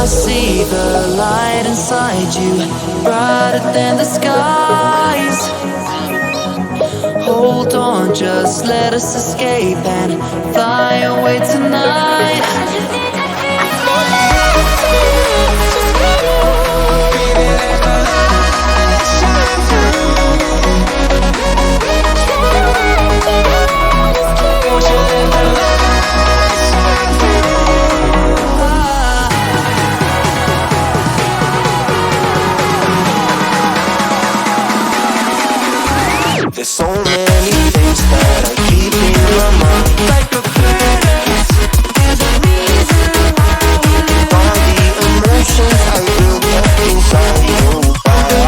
I see the light inside you, brighter than the skies. Hold on, just let us escape and fly away tonight. There's so many things that I keep in my mind, like a past. There's a reason why all the emotions I built up inside your body.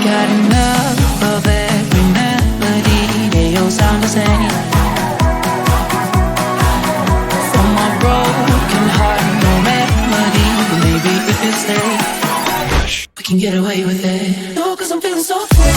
Got enough of every melody, they all sound the same. From my broken heart, no remedy, but maybe if you stay, we can get away with it. No, 'cause I'm feeling so free.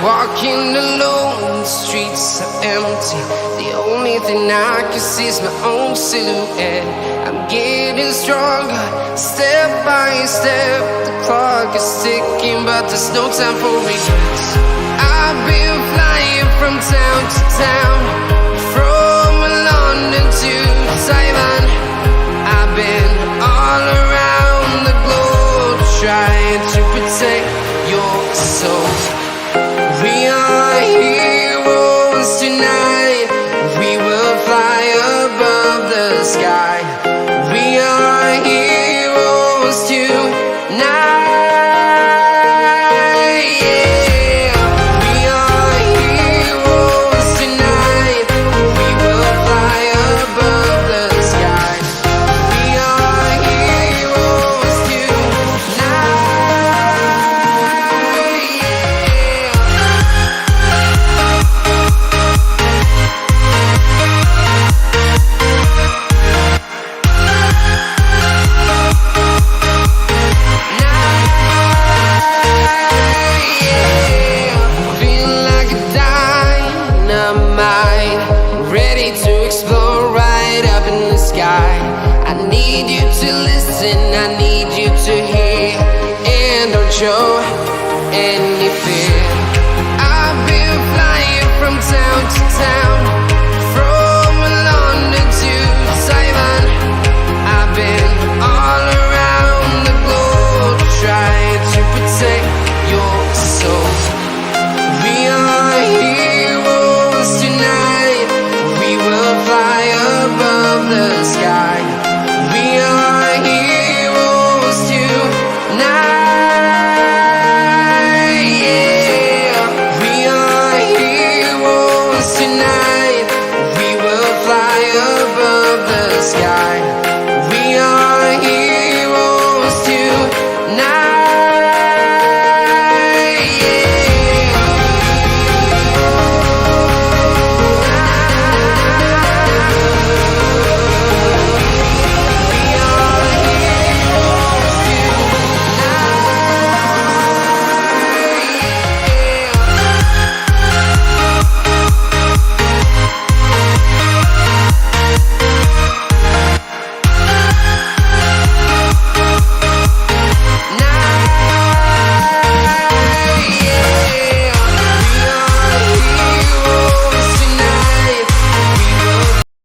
Walking alone, the streets are empty. The only thing I can see is my own silhouette. I'm getting stronger, step by step. The clock is ticking, but there's no time for regrets. I've been flying from town to town.